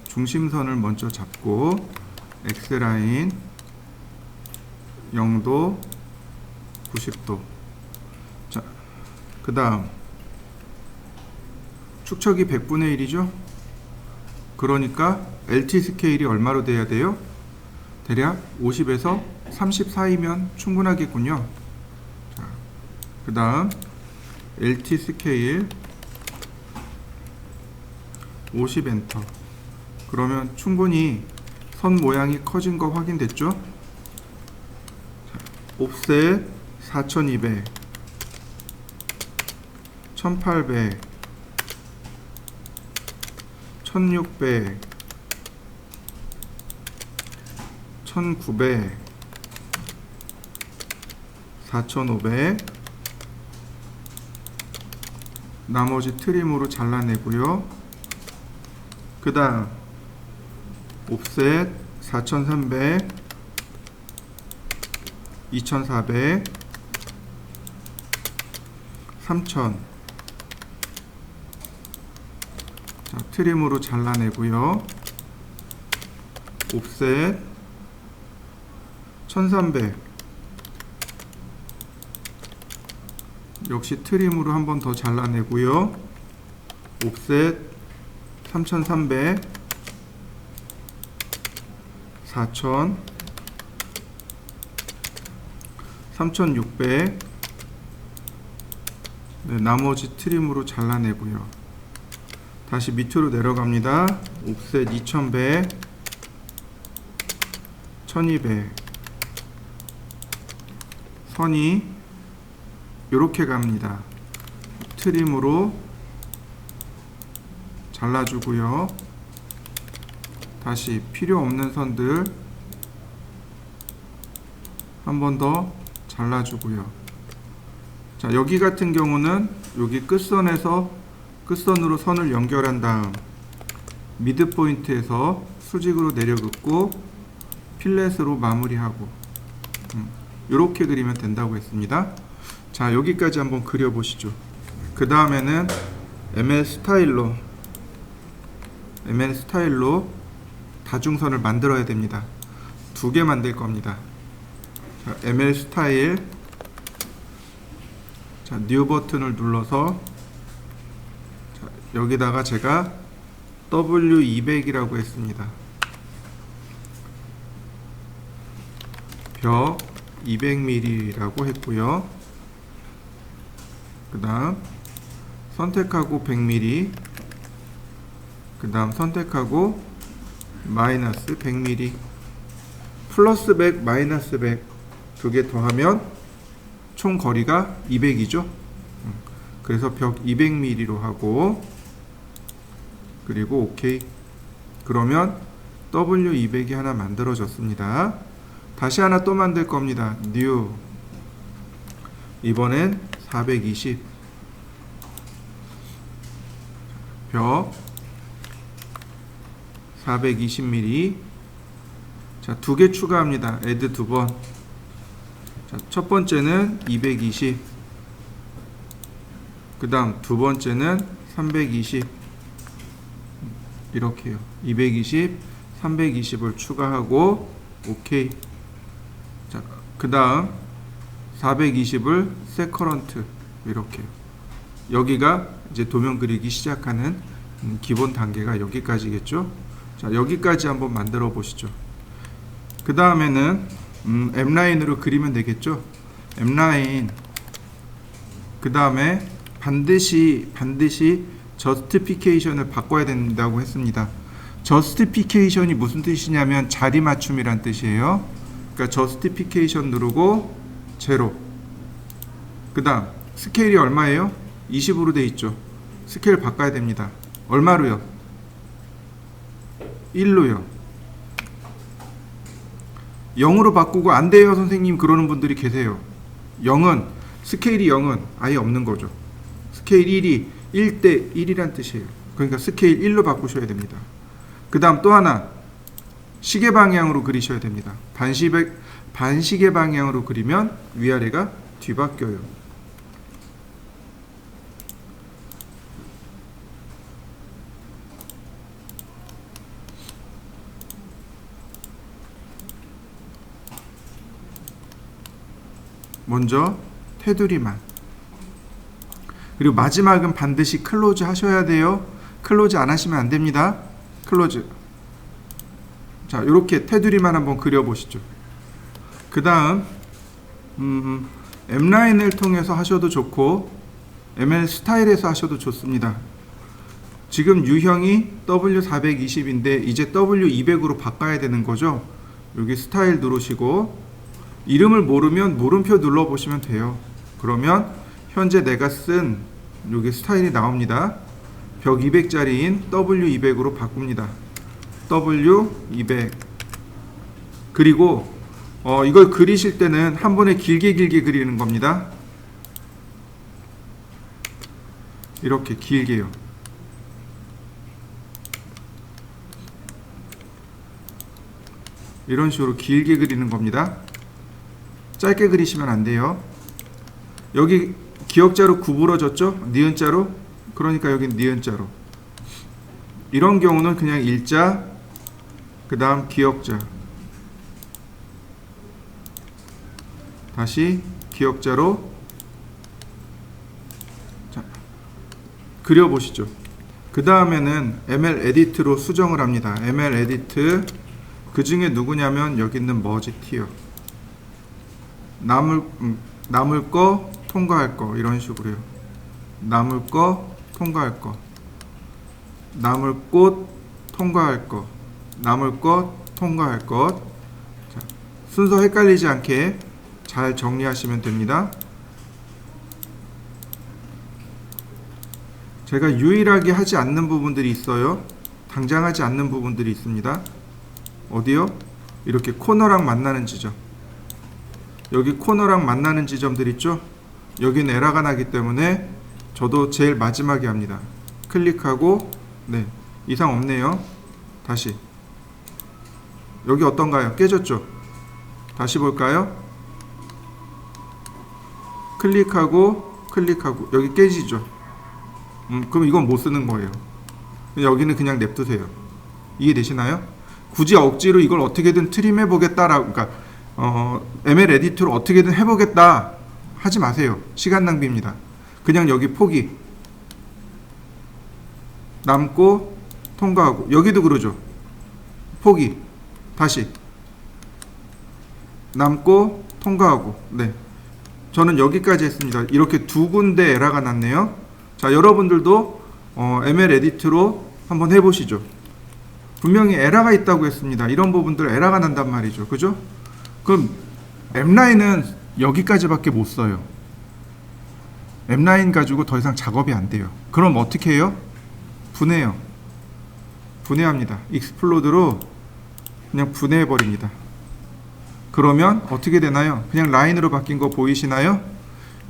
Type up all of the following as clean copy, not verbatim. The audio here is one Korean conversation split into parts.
중심선을 먼저 잡고 X라인 0도 90도. 자, 그 다음 축척이 100분의 1이죠. 그러니까 LT 스케일이 얼마로 돼야 돼요? 대략 50에서 30 사이면 충분하겠군요. 자, 그 다음 LT 스케일 50 엔터. 그러면 충분히 선 모양이 커진 거 확인됐죠? 자, 옵셋 4200, 1800, 1600, 1900, 4500. 나머지 트림으로 잘라내고요. 그 다음 옵셋 4300, 2400, 3000. 자, 트림으로 잘라내고요. 옵셋 1300. 역시 트림으로 한 번 더 잘라내고요. 옵셋 3300, 4000, 3600. 네, 나머지 트림으로 잘라내고요. 다시 밑으로 내려갑니다. 옵셋 2100, 1200. 선이 이렇게 갑니다. 트림으로 잘라주고요. 다시 필요 없는 선들 한 번 더 잘라주고요. 자, 여기 같은 경우는 여기 끝선에서 끝선으로 선을 연결한 다음 미드 포인트에서 수직으로 내려긋고 필렛으로 마무리하고 이렇게 그리면 된다고 했습니다. 자, 여기까지 한번 그려보시죠. 그 다음에는 ML 스타일로 다중선을 만들어야 됩니다. 2개 만들 겁니다. 자, ML 스타일. 자, 뉴 버튼을 눌러서 자, 여기다가 제가 W200이라고 했습니다. 벽 200mm라고 했고요. 그 다음 선택하고 100mm, 그 다음 선택하고 마이너스 100mm, 플러스 100, 마이너스 100 두 개 더하면 총 거리가 200이죠. 그래서 벽 200mm로 하고 그리고 OK. 그러면 W200이 하나 만들어졌습니다. 다시 하나 또 만들 겁니다. 뉴. 이번엔 420. 벽 420mm. 자, 2개 추가합니다. add 2번. 자, 첫 번째는 220. 그 다음 두 번째는 320. 이렇게요. 220, 320을 추가하고 OK. 자, 그 다음 420을 세커런트. 이렇게요. 여기가 이제 도면 그리기 시작하는 기본 단계가 여기까지겠죠. 자, 여기까지 한번 만들어 보시죠. 그 다음에는 M라인으로 그리면 되겠죠. M라인. 그 다음에 반드시 저스티피케이션을 바꿔야 된다고 했습니다. 저스티피케이션이 무슨 뜻이냐면 자리 맞춤이란 뜻이에요. 그러니까 저스티피케이션 누르고 제로. 그 다음 스케일이 얼마예요? 20으로 돼 있죠. 스케일 바꿔야 됩니다. 얼마로요? 1로요. 0으로 바꾸고 안 돼요 선생님 그러는 분들이 계세요. 스케일이 0은 아예 없는 거죠. 스케일 1이 1대 1이란 뜻이에요. 그러니까 스케일 1로 바꾸셔야 됩니다. 그 다음 또 하나 시계 방향으로 그리셔야 됩니다. 반시계 방향으로 그리면 위아래가 뒤바뀌어요. 먼저 테두리만. 그리고 마지막은 반드시 클로즈 하셔야 돼요. 클로즈 안 하시면 안 됩니다. 클로즈. 자, 이렇게 테두리만 한번 그려보시죠. 그 다음 M라인을 통해서 하셔도 좋고 ML 스타일에서 하셔도 좋습니다. 지금 유형이 W420인데 이제 W200으로 바꿔야 되는 거죠. 여기 스타일 누르시고 이름을 모르면 물음표 눌러보시면 돼요. 그러면 현재 내가 쓴 여기 스타일이 나옵니다. 벽 200짜리인 W200으로 바꿉니다. W200. 그리고 이걸 그리실 때는 한 번에 길게 그리는 겁니다. 이렇게 길게요. 이런 식으로 길게 그리는 겁니다. 짧게 그리시면 안 돼요. 여기 기역자로 구부러졌죠? 니은자로. 그러니까 여기 니은자로. 이런 경우는 그냥 일자, 그 다음 기역자, 다시 기역자로. 자, 그려보시죠. 그 다음에는 ML 에디트로 수정을 합니다. ML 에디트. 그 중에 누구냐면 여기 있는 머지 티어. 남을 거 통과할 거. 이런 식으로요. 남을 거 통과할 거. 남을 꽃 통과할 거. 남을 것 통과할 것. 자, 순서 헷갈리지 않게 잘 정리하시면 됩니다. 제가 유일하게 하지 않는 부분들이 있어요. 당장 하지 않는 부분들이 있습니다. 어디요? 이렇게 코너랑 만나는 지점. 여기 코너랑 만나는 지점들 있죠? 여기는 에러가 나기 때문에 저도 제일 마지막에 합니다. 클릭하고, 네, 이상 없네요. 다시. 여기 어떤가요? 깨졌죠? 다시 볼까요? 클릭하고 여기 깨지죠? 그럼 이건 못 쓰는 거예요. 여기는 그냥 냅두세요. 이해되시나요? 굳이 억지로 이걸 어떻게든 트림 해보겠다라고, 그러니까 ML 에디터로 어떻게든 해보겠다 하지 마세요. 시간 낭비입니다. 그냥 여기 포기. 남고 통과하고. 여기도 그러죠. 포기. 다시 남고 통과하고. 네, 저는 여기까지 했습니다. 이렇게 두 군데 에러가 났네요. 자, 여러분들도 ML 에디트로 한번 해보시죠. 분명히 에러가 있다고 했습니다. 이런 부분들 에러가 난단 말이죠. 그죠? 그럼 M라인은 여기까지밖에 못 써요. M라인 가지고 더 이상 작업이 안 돼요. 그럼 어떻게 해요? 분해요. 분해합니다. 익스플로드로 그냥 분해해 버립니다. 그러면 어떻게 되나요? 그냥 라인으로 바뀐 거 보이시나요?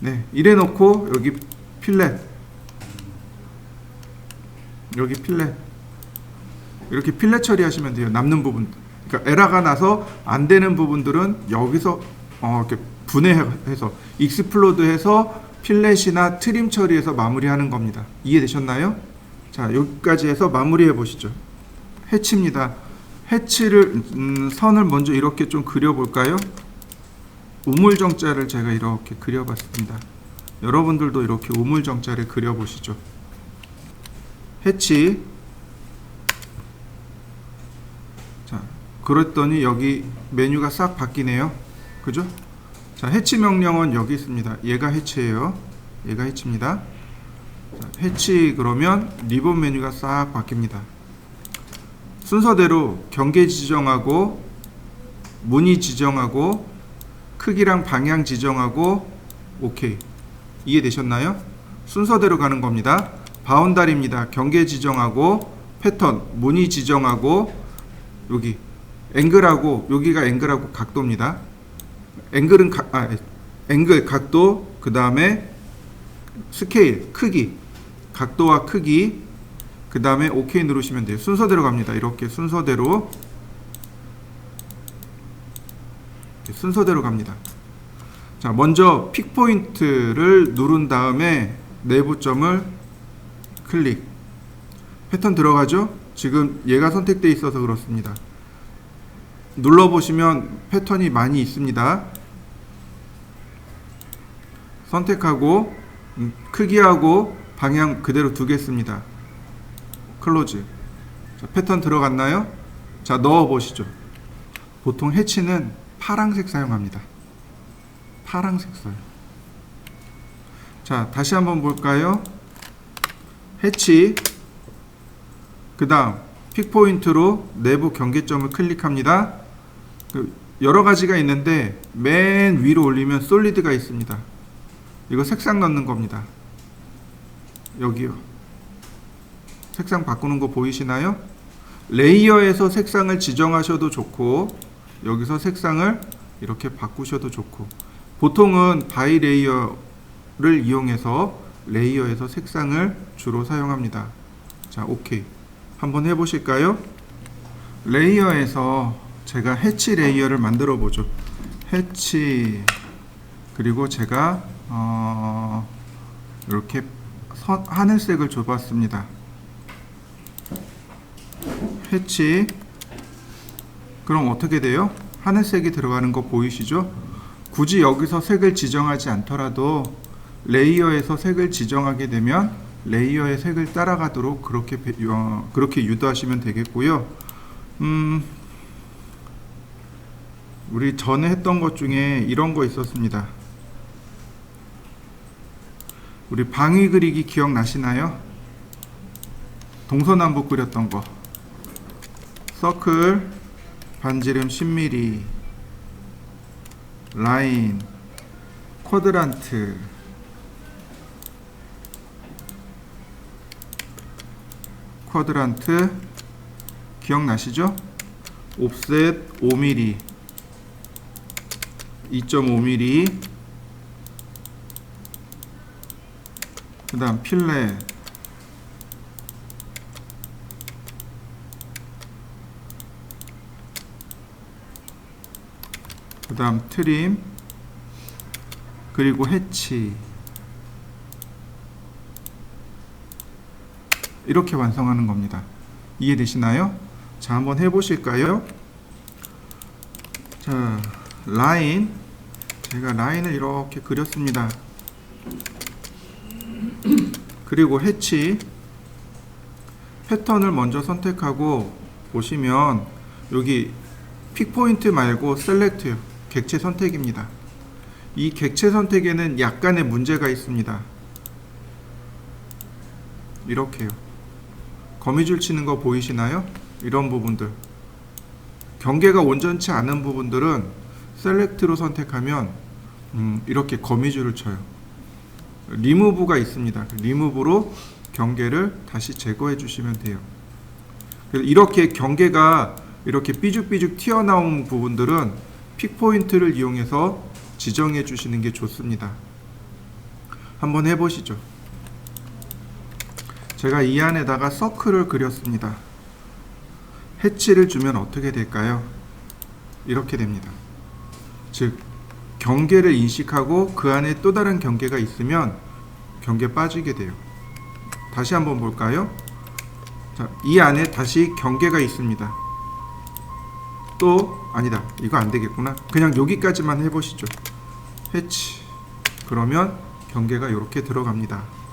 네, 이래 놓고 여기 필렛, 여기 필렛, 이렇게 필렛 처리하시면 돼요. 남는 부분, 그러니까 에러가 나서 안 되는 부분들은 여기서 이렇게 분해해서 익스플로드해서 필렛이나 트림 처리해서 마무리하는 겁니다. 이해되셨나요? 자, 여기까지 해서 마무리해 보시죠. 해치입니다. 해치를 선을 먼저 이렇게 좀 그려볼까요? 우물정자를 제가 이렇게 그려봤습니다. 여러분들도 이렇게 우물정자를 그려보시죠. 해치. 자, 그랬더니 여기 메뉴가 싹 바뀌네요. 그죠? 자, 해치 명령은 여기 있습니다. 얘가 해치예요. 얘가 해치입니다. 자, 해치 그러면 리본 메뉴가 싹 바뀝니다. 순서대로 경계 지정하고, 무늬 지정하고, 크기랑 방향 지정하고, 오케이. 이해되셨나요? 순서대로 가는 겁니다. 바운다리입니다. 경계 지정하고, 패턴, 무늬 지정하고, 여기 앵글하고, 여기가 앵글하고 각도입니다. 앵글은 앵글, 각도, 그 다음에 스케일, 크기, 각도와 크기, 그 다음에 OK 누르시면 돼요. 순서대로 갑니다. 이렇게 순서대로 갑니다. 자, 먼저 픽 포인트를 누른 다음에 내부점을 클릭. 패턴 들어가죠? 지금 얘가 선택되어 있어서 그렇습니다. 눌러보시면 패턴이 많이 있습니다. 선택하고 크기하고 방향 그대로 두겠습니다. 클로즈. 자, 패턴 들어갔나요? 자, 넣어 보시죠. 보통 해치는 파란색 사용합니다. 파란색 써요. 자, 다시 한번 볼까요? 해치, 그 다음 픽포인트로 내부 경계점을 클릭합니다. 여러 가지가 있는데 맨 위로 올리면 솔리드가 있습니다. 이거 색상 넣는 겁니다. 여기요. 색상 바꾸는 거 보이시나요? 레이어에서 색상을 지정하셔도 좋고, 여기서 색상을 이렇게 바꾸셔도 좋고, 보통은 바이 레이어를 이용해서 레이어에서 색상을 주로 사용합니다. 자, 오케이. 한번 해보실까요? 레이어에서 제가 해치 레이어를 만들어 보죠. 해치, 그리고 제가 이렇게 하늘색을 줘봤습니다. 해치. 그럼 어떻게 돼요? 하늘색이 들어가는 거 보이시죠? 굳이 여기서 색을 지정하지 않더라도 레이어에서 색을 지정하게 되면 레이어의 색을 따라가도록 그렇게 유도하시면 되겠고요. 우리 전에 했던 것 중에 이런 거 있었습니다. 우리 방위 그리기 기억나시나요? 동서남북 그렸던 거. 서클, 반지름 10mm, 라인, 쿼드란트, 기억나시죠? 옵셋 5mm, 2.5mm, 그 다음 필렛, 그 다음 트림, 그리고 해치. 이렇게 완성하는 겁니다. 이해되시나요? 자, 한번 해보실까요? 자, 라인. 제가 라인을 이렇게 그렸습니다. 그리고 해치. 패턴을 먼저 선택하고 보시면 여기 픽포인트 말고 셀렉트요. 객체 선택입니다. 이 객체 선택에는 약간의 문제가 있습니다. 이렇게요. 거미줄 치는 거 보이시나요? 이런 부분들. 경계가 온전치 않은 부분들은 셀렉트로 선택하면 이렇게 거미줄을 쳐요. 리무브가 있습니다. 리무브로 경계를 다시 제거해 주시면 돼요. 이렇게 경계가 이렇게 삐죽삐죽 튀어나온 부분들은 픽포인트를 이용해서 지정해 주시는 게 좋습니다. 한번 해보시죠. 제가 이 안에다가 서클을 그렸습니다. 해치를 주면 어떻게 될까요? 이렇게 됩니다. 즉, 경계를 인식하고 그 안에 또 다른 경계가 있으면 경계 빠지게 돼요. 다시 한번 볼까요? 자, 이 안에 다시 경계가 있습니다. 또 아니다. 이거 안 되겠구나. 그냥 여기까지만 해보시죠. 해치. 그러면 경계가 이렇게 들어갑니다.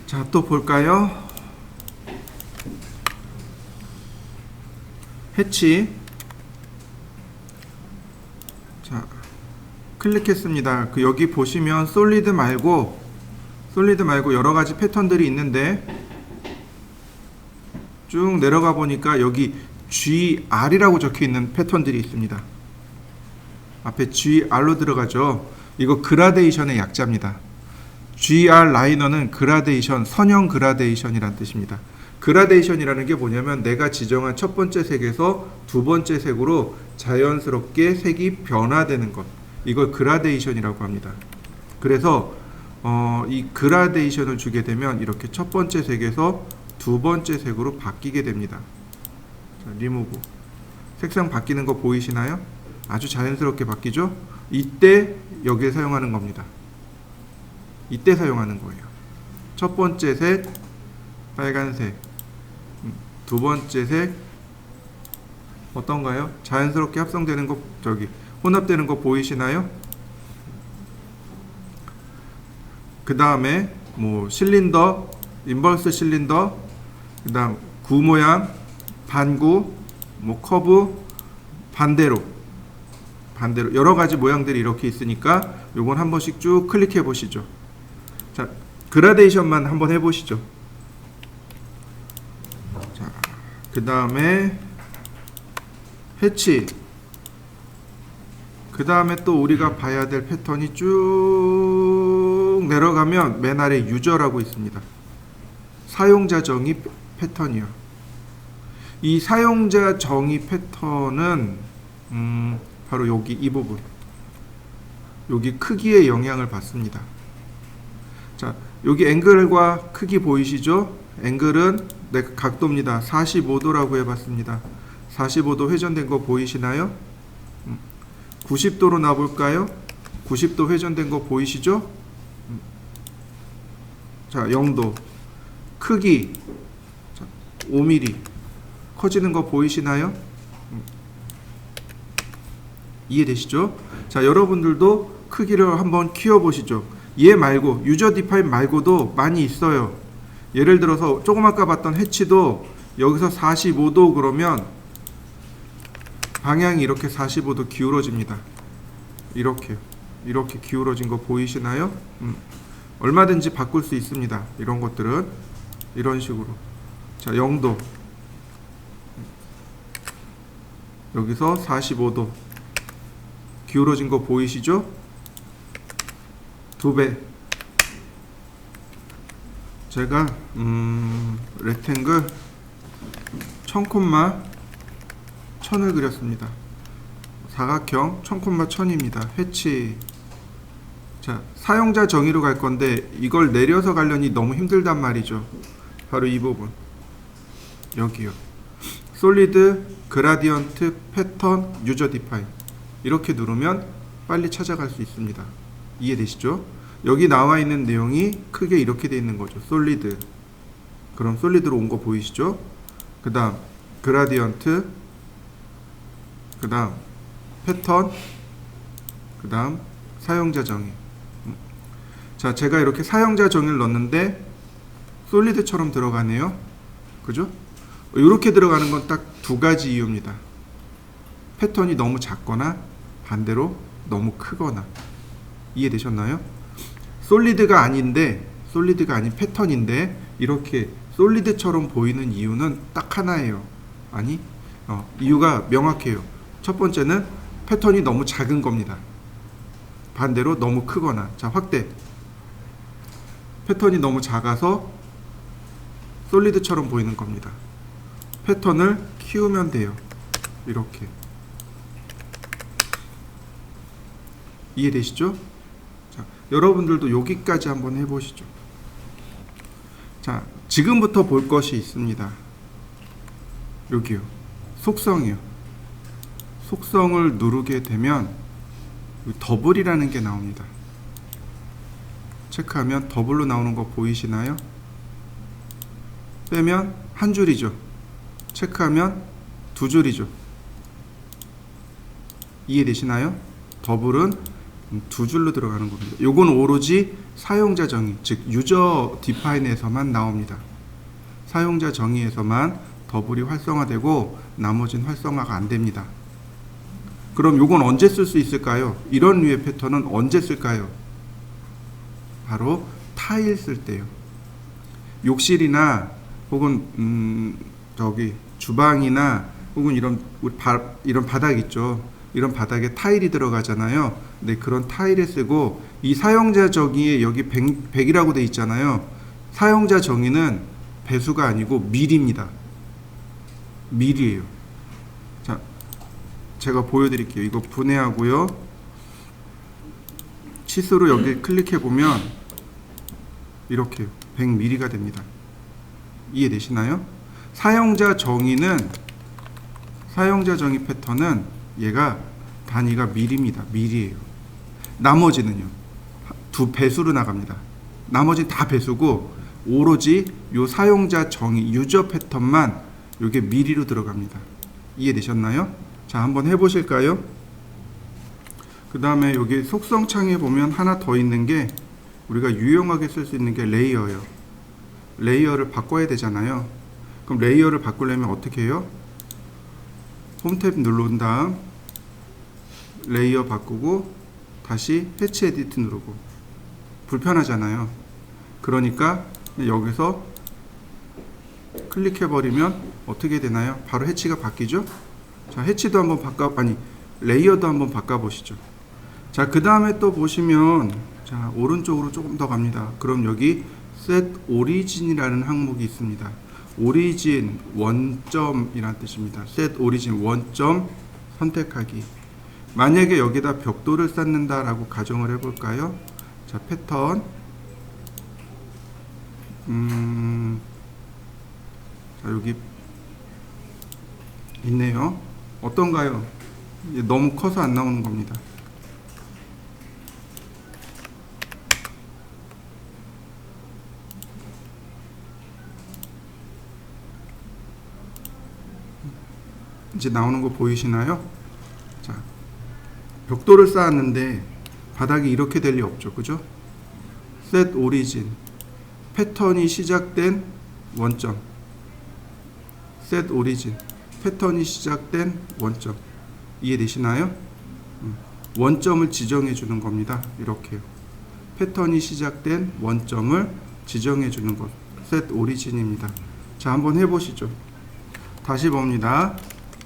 자, 또 볼까요? 해치. 자, 클릭했습니다. 여기 보시면 솔리드 말고 여러 가지 패턴들이 있는데 쭉 내려가 보니까 여기 GR이라고 적혀 있는 패턴들이 있습니다. 앞에 GR로 들어가죠. 이거 그라데이션의 약자입니다. GR 라이너는 그라데이션, 선형 그라데이션이란 뜻입니다. 그라데이션이라는 게 뭐냐면 내가 지정한 첫 번째 색에서 두 번째 색으로 자연스럽게 색이 변화되는 것. 이걸 그라데이션이라고 합니다. 그래서 이 그라데이션을 주게 되면 이렇게 첫 번째 색에서 두 번째 색으로 바뀌게 됩니다. 자, 리무브. 색상 바뀌는 거 보이시나요? 아주 자연스럽게 바뀌죠? 이때 여기에 사용하는 겁니다. 이때 사용하는 거예요. 첫 번째 색 빨간색, 두 번째 색 어떤가요? 자연스럽게 합성되는 거, 혼합되는 거 보이시나요? 그 다음에 뭐 실린더, 인버스 실린더, 그 다음 구 모양, 반구, 뭐 커브, 반대로 여러 가지 모양들이 이렇게 있으니까 요건 한 번씩 쭉 클릭해 보시죠. 자, 그라데이션만 한번 해 보시죠. 자, 그 다음에 해치. 그 다음에 또 우리가 봐야 될 패턴이 쭉 내려가면 맨 아래 유저라고 있습니다. 사용자 정의 패턴이요. 이 사용자 정의 패턴은 바로 여기 이 부분, 여기 크기에 영향을 받습니다. 자, 여기 앵글과 크기 보이시죠? 앵글은 각도입니다. 45도라고 해봤습니다. 45도 회전된 거 보이시나요? 90도로 놔볼까요? 90도 회전된 거 보이시죠? 자, 0도. 크기. 자, 5mm. 커지는 거 보이시나요? 이해되시죠? 자, 여러분들도 크기를 한번 키워보시죠. 얘 말고, 유저 디파인 말고도 많이 있어요. 예를 들어서 조금 아까 봤던 해치도 여기서 45도 그러면 방향이 이렇게 45도 기울어집니다. 이렇게 기울어진 거 보이시나요? 얼마든지 바꿀 수 있습니다. 이런 것들은 이런 식으로. 자, 0도. 여기서 45도 기울어진 거 보이시죠? 2배. 제가 렉탱글 1000콤마 1000을 그렸습니다. 사각형 1000콤마 1000입니다. 해치. 자, 사용자 정의로 갈 건데 이걸 내려서 가려니 너무 힘들단 말이죠. 바로 이 부분. 여기요. 솔리드, 그라디언트, 패턴, 유저 디파인. 이렇게 누르면 빨리 찾아갈 수 있습니다. 이해되시죠? 여기 나와 있는 내용이 크게 이렇게 되어 있는 거죠. 솔리드. 그럼 솔리드로 온 거 보이시죠? 그 다음 그라디언트, 그 다음 패턴, 그 다음 사용자 정의. 자, 제가 이렇게 사용자 정의를 넣었는데 솔리드처럼 들어가네요. 그죠? 이렇게 들어가는 건 딱 두 가지 이유입니다. 패턴이 너무 작거나 반대로 너무 크거나. 이해되셨나요? 솔리드가 아닌 패턴인데 이렇게 솔리드처럼 보이는 이유는 딱 하나예요. 이유가 명확해요. 첫 번째는 패턴이 너무 작은 겁니다. 반대로 너무 크거나. 자, 확대. 패턴이 너무 작아서 솔리드처럼 보이는 겁니다. 패턴을 키우면 돼요. 이렇게. 이해되시죠? 자, 여러분들도 여기까지 한번 해보시죠. 자, 지금부터 볼 것이 있습니다. 여기요. 속성이요. 속성을 누르게 되면 더블이라는 게 나옵니다. 체크하면 더블로 나오는 거 보이시나요? 빼면 한 줄이죠. 체크하면 두 줄이죠. 이해되시나요? 더블은 두 줄로 들어가는 겁니다. 요건 오로지 사용자 정의, 즉 유저 디파인에서만 나옵니다. 사용자 정의에서만 더블이 활성화되고 나머지는 활성화가 안 됩니다. 그럼 요건 언제 쓸 수 있을까요? 이런 류의 패턴은 언제 쓸까요? 바로 타일 쓸 때요. 욕실이나 혹은 저기 주방이나 혹은 이런 바닥 있죠. 이런 바닥에 타일이 들어가잖아요. 네, 그런 타일에 쓰고 이 사용자 정의에 여기 100이라고 돼 있잖아요. 사용자 정의는 배수가 아니고 밀입니다. 밀이에요. 자, 제가 보여드릴게요. 이거 분해하고요. 치수로 여기 클릭해 보면 이렇게 100mm가 됩니다. 이해되시나요? 사용자 정의 패턴은 얘가 단위가 밀입니다. 밀이에요. 나머지는요. 두 배수로 나갑니다. 나머지 다 배수고 오로지 요 사용자 정의 유저 패턴만 요게 밀리로 들어갑니다. 이해되셨나요? 자, 한번 해보실까요? 그 다음에 여기 속성 창에 보면 하나 더 있는 게 우리가 유용하게 쓸 수 있는 게 레이어예요. 레이어를 바꿔야 되잖아요. 그럼 레이어를 바꾸려면 어떻게 해요? 홈탭 누른 다음 레이어 바꾸고 다시 해치 에디트 누르고 불편하잖아요. 그러니까 여기서 클릭해 버리면 어떻게 되나요? 바로 해치가 바뀌죠? 자, 해치도 한번 레이어도 한번 바꿔 보시죠. 자, 그 다음에 또 보시면 자, 오른쪽으로 조금 더 갑니다. 그럼 여기 set origin이라는 항목이 있습니다. 오리진 원점이란 뜻입니다. set origin 원점 선택하기. 만약에 여기다 벽돌을 쌓는다라고 가정을 해볼까요? 자, 패턴 자, 여기 있네요. 어떤가요? 너무 커서 안 나오는 겁니다. 이제 나오는 거 보이시나요? 자, 벽돌을 쌓았는데 바닥이 이렇게 될 리 없죠. 그죠? set origin 패턴이 시작된 원점 set origin 패턴이 시작된 원점 이해되시나요? 원점을 지정해 주는 겁니다. 이렇게요. 패턴이 시작된 원점을 지정해 주는 것 set origin입니다. 자, 한번 해보시죠. 다시 봅니다.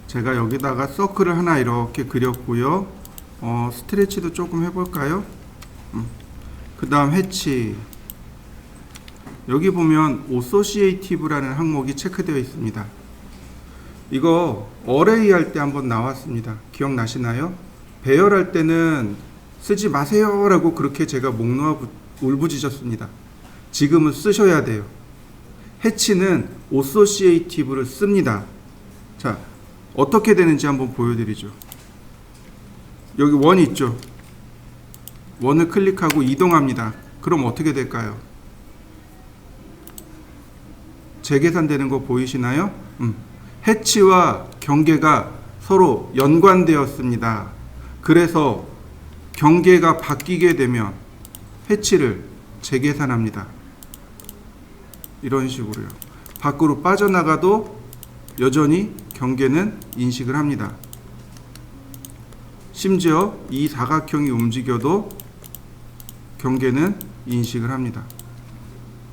제가 여기다가 서클을 하나 이렇게 그렸고요. 스트레치도 조금 해볼까요? 그 다음 해치. 여기 보면 associative라는 항목이 체크되어 있습니다. 이거 어레이 할 때 한번 나왔습니다. 기억나시나요? 배열할 때는 쓰지 마세요 라고 그렇게 제가 목 놓아 울부짖었습니다. 지금은 쓰셔야 돼요. 해치는 associative를 씁니다. 자, 어떻게 되는지 한번 보여드리죠. 여기 원 있죠. 원을 클릭하고 이동합니다. 그럼 어떻게 될까요? 재계산되는 거 보이시나요? 해치와 경계가 서로 연관되었습니다. 그래서 경계가 바뀌게 되면 해치를 재계산합니다. 이런 식으로요. 밖으로 빠져나가도 여전히 경계는 인식을 합니다. 심지어 이 사각형이 움직여도 경계는 인식을 합니다.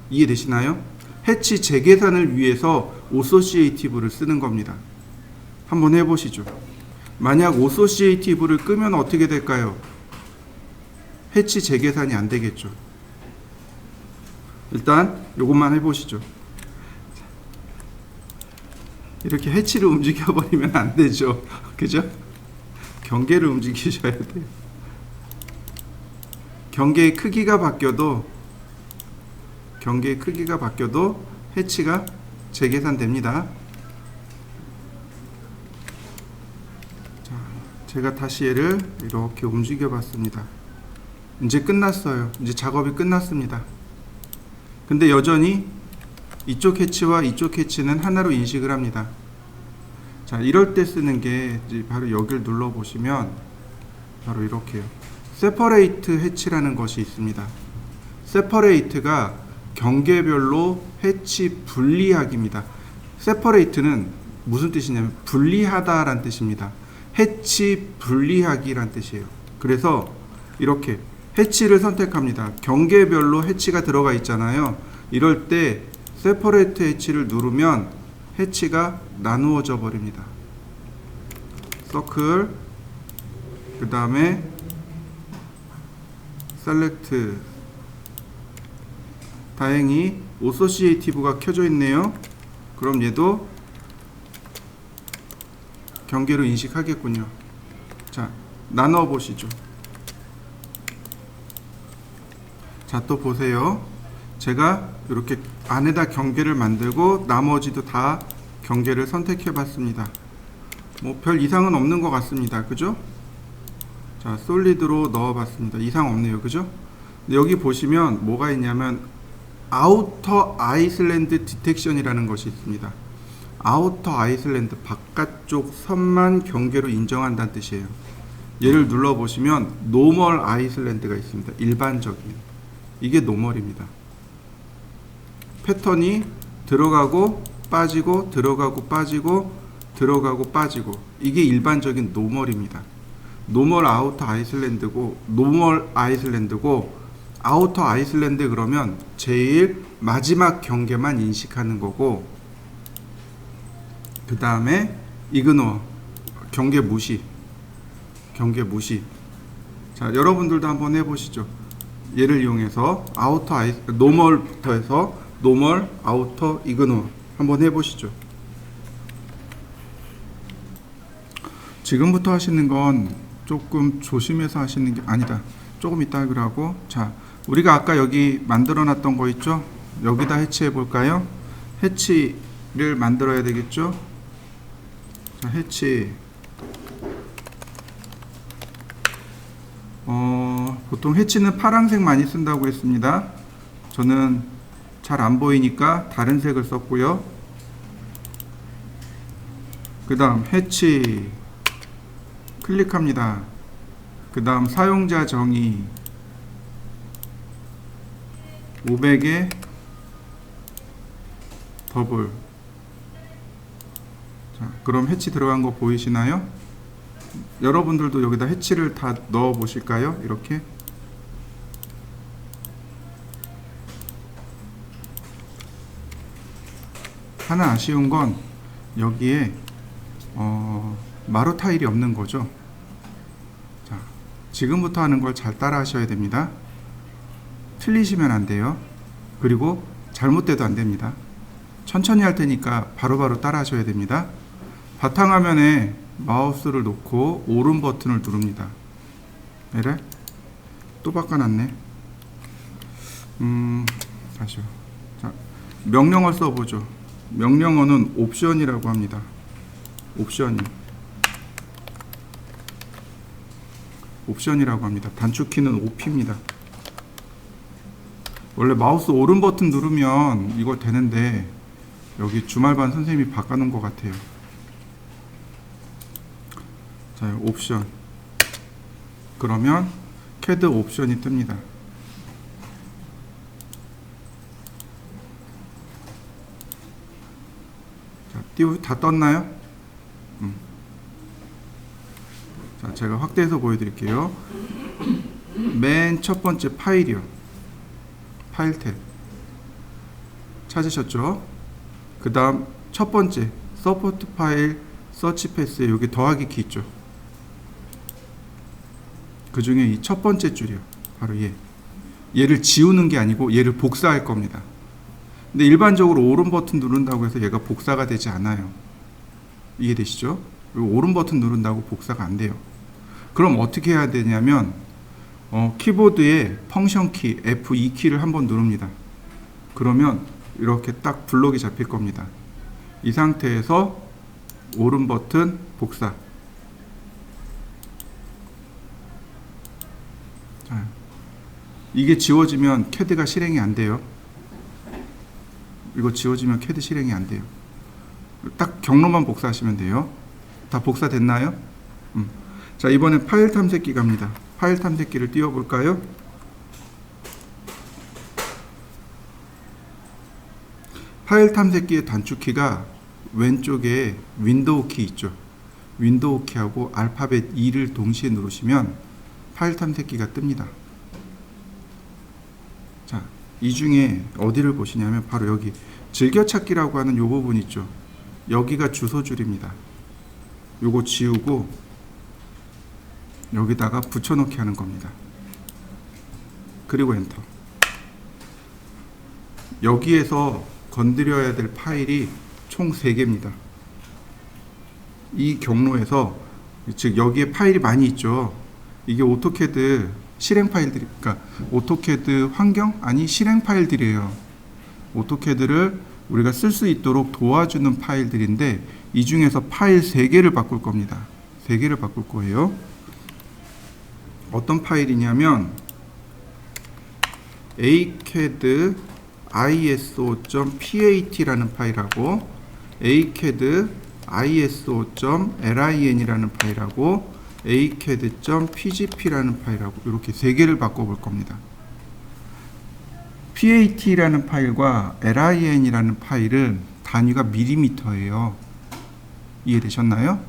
이해되시나요? 해치 재계산을 위해서 associative를 쓰는 겁니다. 한번 해보시죠. 만약 associative를 끄면 어떻게 될까요? 해치 재계산이 안 되겠죠. 일단 이것만 해보시죠. 이렇게 해치를 움직여버리면 안 되죠. 그죠? 경계를 움직이셔야 돼요. 경계의 크기가 바뀌어도 해치가 재계산됩니다. 자, 제가 다시 얘를 이렇게 움직여 봤습니다. 이제 끝났어요. 이제 작업이 끝났습니다. 근데 여전히 이쪽 해치와 이쪽 해치는 하나로 인식을 합니다. 자, 이럴 때 쓰는 게 이제 바로 여기를 눌러 보시면 바로 이렇게요. separate 해치라는 것이 있습니다. separate가 경계별로 해치 분리하기입니다. separate는 무슨 뜻이냐면 분리하다라는 뜻입니다. 해치 분리하기란 뜻이에요. 그래서 이렇게 해치를 선택합니다. 경계별로 해치가 들어가 있잖아요. 이럴 때 separate 해치를 누르면 해치가 나누어져 버립니다. 서클, 그 다음에 select. 다행히 associative가 켜져 있네요. 그럼 얘도 경계로 인식하겠군요. 자, 나눠 보시죠. 자, 또 보세요. 제가 이렇게 안에다 경계를 만들고 나머지도 다 경계를 선택해 봤습니다. 뭐 별 이상은 없는 것 같습니다. 그죠? 자, 솔리드로 넣어 봤습니다. 이상 없네요. 그죠? 여기 보시면 뭐가 있냐면 아우터 아이슬란드 디텍션이라는 것이 있습니다. 아우터 아이슬란드, 바깥쪽 선만 경계로 인정한다는 뜻이에요. 얘를 눌러 보시면 노멀 아이슬란드가 있습니다. 일반적인. 이게 노멀입니다. 패턴이 들어가고 빠지고 들어가고 빠지고 들어가고 빠지고, 이게 일반적인 노멀입니다. 노멀 아우터 아이슬란드고, 노멀 아이슬란드고, 아우터 아이슬란드 그러면 제일 마지막 경계만 인식하는 거고, 그 다음에 이그노어, 경계 무시. 경계 무시. 자, 여러분들도 한번 해보시죠. 얘를 이용해서 아우터 노멀부터 해서 노멀, 아우터, 이그노어 한번 해보시죠. 지금부터 하시는 건 조금 조심해서 하시는 게 아니다. 조금 이따 하고. 자, 우리가 아까 여기 만들어 놨던 거 있죠? 여기다 해치해 볼까요? 해치를 만들어야 되겠죠? 자, 해치. 보통 해치는 파란색 많이 쓴다고 했습니다. 저는 잘 안 보이니까 다른 색을 썼고요. 그 다음 해치 클릭합니다. 그 다음 사용자 정의 500에 더블. 자, 그럼 해치 들어간 거 보이시나요? 여러분들도 여기다 해치를 다 넣어 보실까요? 이렇게. 하나 아쉬운 건 여기에 마루 타일이 없는 거죠. 자, 지금부터 하는 걸 잘 따라 하셔야 됩니다. 틀리시면 안 돼요. 그리고 잘못돼도 안 됩니다. 천천히 할 테니까 바로바로 따라 하셔야 됩니다. 바탕화면에 마우스를 놓고 오른 버튼을 누릅니다. 이래? 또 바꿔놨네. 다시요. 자, 명령어 써보죠. 명령어는 옵션이라고 합니다. 옵션이라고 합니다. 단축키는 OP입니다. 원래 마우스 오른 버튼 누르면 이거 되는데 여기 주말반 선생님이 바꿔놓은 것 같아요. 자, 옵션. 그러면 CAD 옵션이 뜹니다. 자, 다 떴나요? 자, 제가 확대해서 보여드릴게요. 맨 첫 번째 파일이요. 파일 탭 찾으셨죠? 그 다음 첫 번째 서포트 파일 서치 패스에 여기 더하기 키 있죠. 그 중에 이 첫 번째 줄이요. 바로 얘를 지우는 게 아니고 얘를 복사할 겁니다. 근데 일반적으로 오른 버튼 누른다고 해서 얘가 복사가 되지 않아요. 이해되시죠? 오른 버튼 누른다고 복사가 안 돼요. 그럼 어떻게 해야 되냐면 키보드에 펑션 키 F2키를 한번 누릅니다. 그러면 이렇게 딱 블록이 잡힐 겁니다. 이 상태에서 오른 버튼 복사. 자, 이게 지워지면 CAD가 실행이 안 돼요. 이거 지워지면 CAD 실행이 안 돼요. 딱 경로만 복사하시면 돼요. 다 복사됐나요? 자, 이번엔 파일 탐색기 갑니다. 파일 탐색기를 띄워볼까요? 파일 탐색기의 단축키가 왼쪽에 윈도우 키 있죠. 윈도우 키하고 알파벳 E를 동시에 누르시면 파일 탐색기가 뜹니다. 자, 이 중에 어디를 보시냐면 바로 여기 즐겨찾기라고 하는 요 부분 있죠. 여기가 주소줄입니다. 요거 지우고 여기다가 붙여넣기 하는 겁니다. 그리고 엔터. 여기에서 건드려야 될 파일이 총 3개입니다. 이 경로에서, 즉 여기에 파일이 많이 있죠. 이게 오토캐드 실행 파일들이, 그러니까 오토캐드 환경? 아니, 실행 파일들이에요. 오토캐드를 우리가 쓸 수 있도록 도와주는 파일들인데, 이 중에서 파일 3개를 바꿀 겁니다. 3개를 바꿀 거예요. 어떤 파일이냐면 acad iso.pat라는 파일하고 acad iso.lin이라는 파일하고 acad.pgp라는 파일하고 이렇게 3개를 바꿔볼 겁니다. pat라는 파일과 lin이라는 파일은 단위가 밀리미터예요. 이해되셨나요?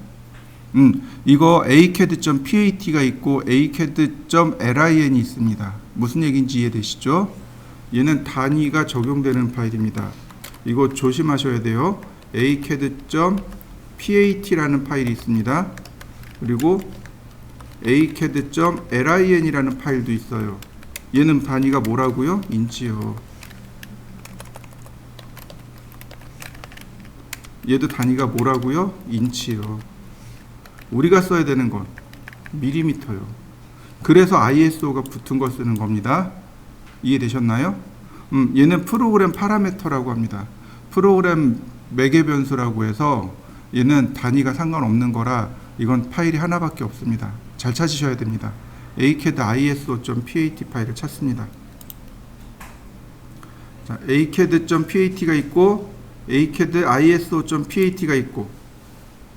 이거 acad.pat가 있고 acad.lin이 있습니다. 무슨 얘기인지 이해되시죠? 얘는 단위가 적용되는 파일입니다. 이거 조심하셔야 돼요. acad.pat라는 파일이 있습니다. 그리고 acad.lin이라는 파일도 있어요. 얘는 단위가 뭐라고요? 인치요. 얘도 단위가 뭐라고요? 인치요. 우리가 써야 되는 건 밀리미터요. 그래서 ISO가 붙은 거 쓰는 겁니다. 이해되셨나요? 얘는 프로그램 파라미터라고 합니다. 프로그램 매개 변수라고 해서 얘는 단위가 상관없는 거라 이건 파일이 하나밖에 없습니다. 잘 찾으셔야 됩니다. acad iso.pat 파일을 찾습니다. 자, acad.pat가 있고 acad iso.pat가 있고,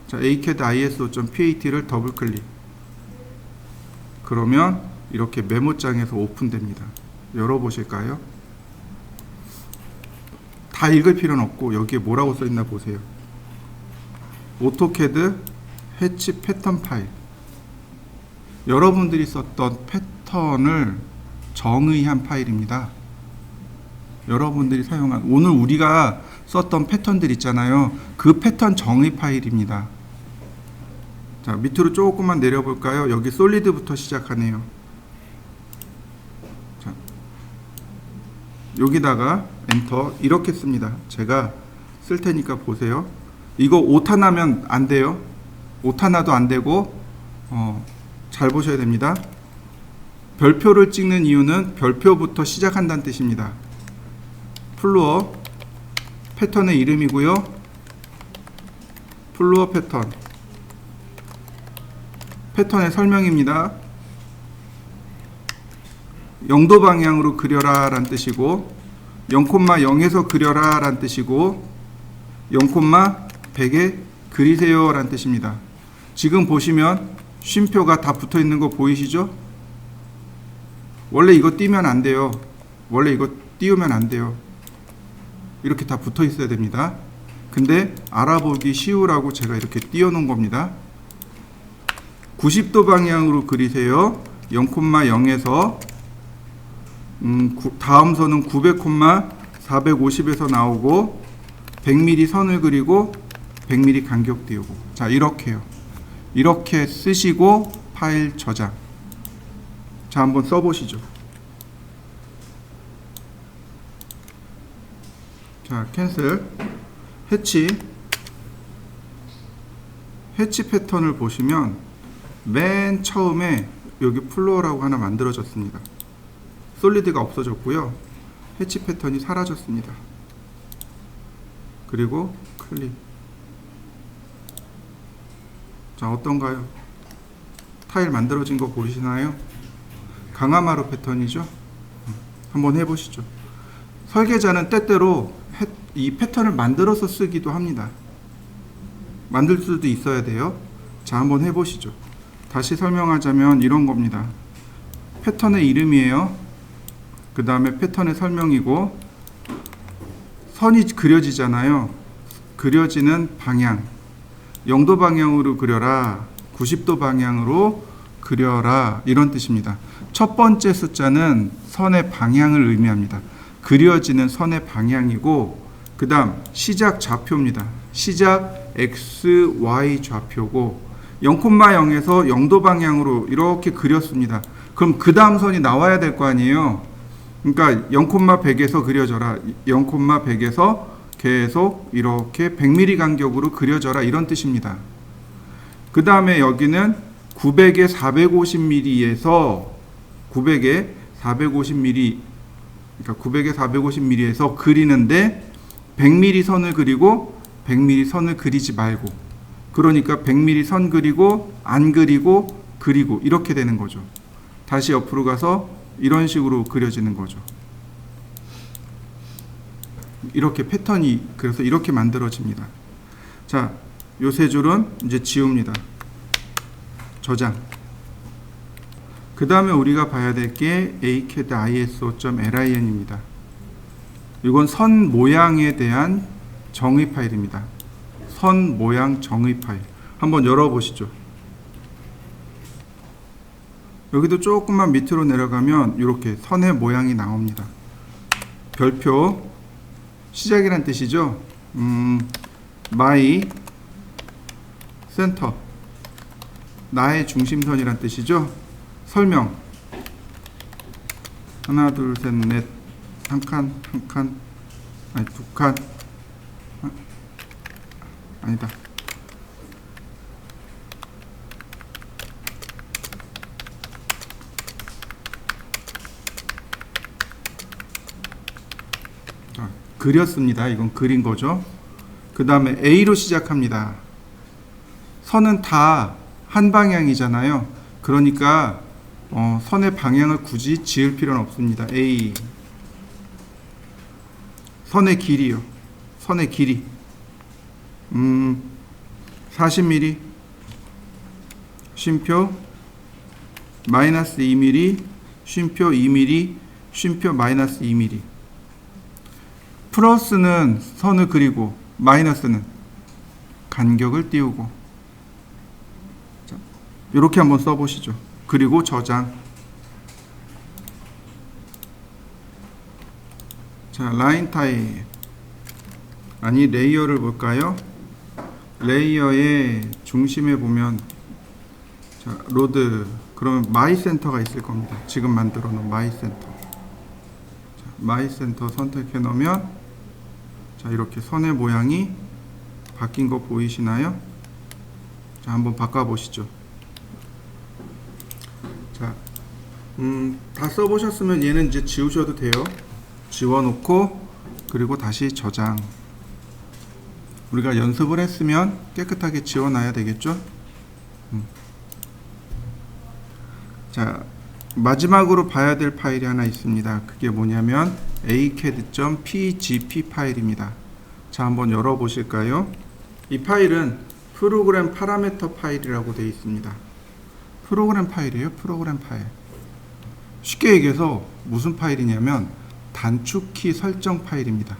자, acad iso.pat를 더블 클릭. 그러면 이렇게 메모장에서 오픈됩니다. 열어보실까요? 다 읽을 필요는 없고 여기에 뭐라고 써있나 보세요. 오토캐드 해치 패턴 파일. 여러분들이 썼던 패턴을 정의한 파일입니다. 여러분들이 사용한, 오늘 우리가 썼던 패턴들 있잖아요. 그 패턴 정의 파일입니다. 자, 밑으로 조금만 내려볼까요? 여기 솔리드부터 시작하네요. 자, 여기다가 엔터 이렇게 씁니다. 제가 쓸 테니까 보세요. 이거 오타 나면 안 돼요. 오타 나도 안 되고 잘 보셔야 됩니다. 별표를 찍는 이유는 별표부터 시작한다는 뜻입니다. 플루어 패턴의 이름이고요. 플루어 패턴의 설명입니다. 0도 방향으로 그려라 라는 뜻이고 0,0에서 그려라 라는 뜻이고 0,100에 그리세요 라는 뜻입니다. 지금 보시면 쉼표가 다 붙어 있는 거 보이시죠? 원래 이거 띄면 안 돼요. 원래 이거 띄우면 안 돼요. 이렇게 다 붙어 있어야 됩니다. 근데 알아보기 쉬우라고 제가 이렇게 띄워 놓은 겁니다. 90도 방향으로 그리세요. 0,0에서 다음 선은 900,450에서 나오고 100mm 선을 그리고 100mm 간격 띄우고, 자, 이렇게요. 이렇게 쓰시고 파일 저장. 자, 한번 써보시죠. 자, 캔슬. 해치 패턴을 보시면 맨 처음에 여기 플로어라고 하나 만들어졌습니다. 솔리드가 없어졌고요. 해치 패턴이 사라졌습니다. 그리고 클릭. 자, 어떤가요? 타일 만들어진 거 보이시나요? 강화마루 패턴이죠. 한번 해보시죠. 설계자는 때때로 이 패턴을 만들어서 쓰기도 합니다. 만들 수도 있어야 돼요. 자, 한번 해보시죠. 다시 설명하자면 이런 겁니다. 패턴의 이름이에요. 그 다음에 패턴의 설명이고 선이 그려지잖아요. 그려지는 방향, 0도 방향으로 그려라, 90도 방향으로 그려라, 이런 뜻입니다. 첫 번째 숫자는 선의 방향을 의미합니다. 그려지는 선의 방향이고, 그 다음 시작 좌표입니다. 시작 x, y 좌표고, 0,0에서 0도 방향으로 이렇게 그렸습니다. 그럼 그 다음 선이 나와야 될 거 아니에요. 그러니까 0,100에서 그려져라. 0,100에서 계속 이렇게 100mm 간격으로 그려져라, 이런 뜻입니다. 그 다음에 여기는 900에 450mm에서 900에 450mm, 그러니까 900에 450mm에서 그리는데 100mm 선을 그리고 100mm 선을 그리지 말고, 그러니까 100mm 선 그리고 안 그리고 그리고 이렇게 되는 거죠. 다시 옆으로 가서 이런 식으로 그려지는 거죠. 이렇게 패턴이 그래서 이렇게 만들어집니다. 자, 요 세 줄은 이제 지웁니다. 저장. 그 다음에 우리가 봐야 될 게 acad iso.lin입니다. 이건 선 모양에 대한 정의 파일입니다. 선 모양 정의 파일. 한번 열어보시죠. 여기도 조금만 밑으로 내려가면 이렇게 선의 모양이 나옵니다. 별표, 시작이란 뜻이죠. my center, 나의 중심선이란 뜻이죠. 설명, 하나 둘 셋 넷, 한 칸, 아니 두 칸, 아니다. 그렸습니다. 이건 그린 거죠. 그 다음에 A로 시작합니다. 선은 다 한 방향이잖아요. 그러니까 선의 방향을 굳이 지을 필요는 없습니다. A. 선의 길이요. 선의 길이 40mm, 쉼표 마이너스 2mm, 쉼표 2mm, 쉼표 마이너스 2mm. 플러스는 선을 그리고 마이너스는 간격을 띄우고, 자, 이렇게 한번 써보시죠. 그리고 저장. 자, 라인 타입, 아니 레이어를 볼까요? 레이어의 중심에 보면, 자, 로드, 그러면 마이 센터가 있을 겁니다. 지금 만들어 놓은 마이 센터. 자, 마이 센터 선택해 놓으면, 자, 이렇게 선의 모양이 바뀐 거 보이시나요? 자, 한번 바꿔 보시죠. 자, 다 써보셨으면 얘는 이제 지우셔도 돼요. 지워놓고 그리고 다시 저장. 우리가 연습을 했으면 깨끗하게 지워놔야 되겠죠? 자, 마지막으로 봐야 될 파일이 하나 있습니다. 그게 뭐냐면 acad.pgp 파일입니다. 자, 한번 열어보실까요? 이 파일은 프로그램 파라미터 파일이라고 되어 있습니다. 프로그램 파일이에요. 프로그램 파일. 쉽게 얘기해서 무슨 파일이냐면 단축키 설정 파일입니다.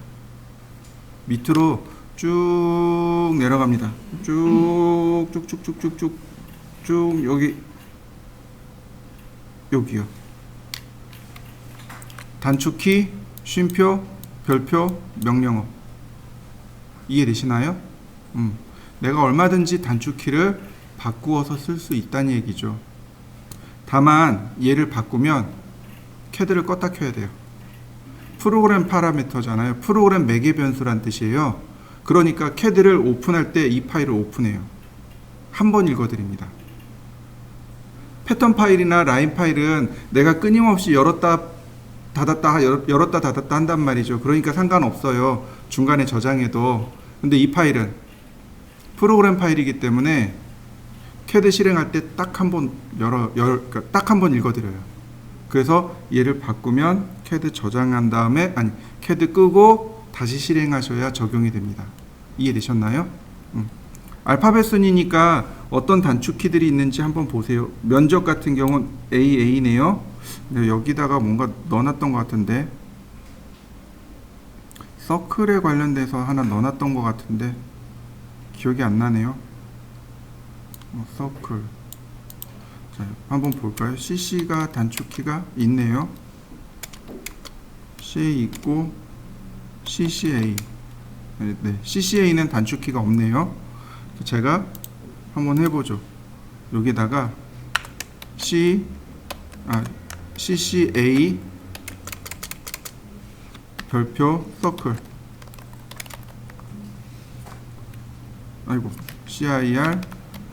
밑으로 쭉 내려갑니다. 쭉쭉쭉쭉쭉쭉 여기요. 단축키, 쉼표, 별표, 명령어. 이해되시나요? 내가 얼마든지 단축키를 바꾸어서 쓸 수 있다는 얘기죠. 다만 얘를 바꾸면 CAD를 껐다 켜야 돼요. 프로그램 파라미터잖아요. 프로그램 매개 변수란 뜻이에요. 그러니까 CAD를 오픈할 때 이 파일을 오픈해요. 한 번 읽어드립니다. 패턴 파일이나 라인 파일은 내가 끊임없이 열었다 닫았다 열었다 닫았다 한단 말이죠. 그러니까 상관없어요. 중간에 저장해도. 근데 이 파일은 프로그램 파일이기 때문에 CAD 실행할 때 딱 한 번 그러니까 딱 한 번 읽어드려요. 그래서 얘를 바꾸면 CAD 저장한 다음에, 아니, CAD 끄고 다시 실행하셔야 적용이 됩니다. 이해되셨나요? 알파벳 순이니까 어떤 단축키들이 있는지 한번 보세요. 면적 같은 경우는 AA네요. 여기다가 뭔가 넣어놨던 것 같은데, 서클에 관련돼서 하나 넣어놨던 것 같은데 기억이 안 나네요. 서클. 자, 한번 볼까요? CC가 단축키가 있네요. CA 있고 CCA. 네, CCA는 단축키가 없네요. 제가 한번 해보죠. 여기다가 CCA 별표 서클, CIR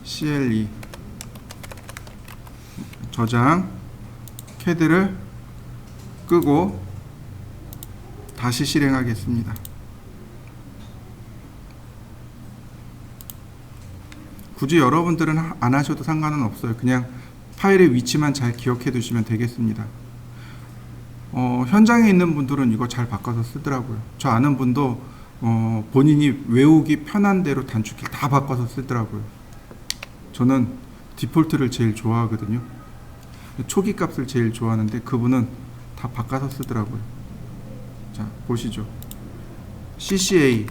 CLE 저장, 캐드를 끄고 다시 실행하겠습니다. 굳이 여러분들은 안 하셔도 상관은 없어요. 그냥 파일의 위치만 잘 기억해 두시면 되겠습니다. 현장에 있는 분들은 이거 잘 바꿔서 쓰더라고요. 저 아는 분도 본인이 외우기 편한 대로 단축키 다 바꿔서 쓰더라고요. 저는 디폴트를 제일 좋아하거든요. 초기 값을 제일 좋아하는데 그분은 다 바꿔서 쓰더라고요. 자, 보시죠. CCA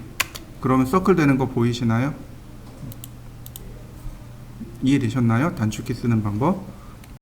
그러면 서클 되는 거 보이시나요? 이해되셨나요? 단축키 쓰는 방법.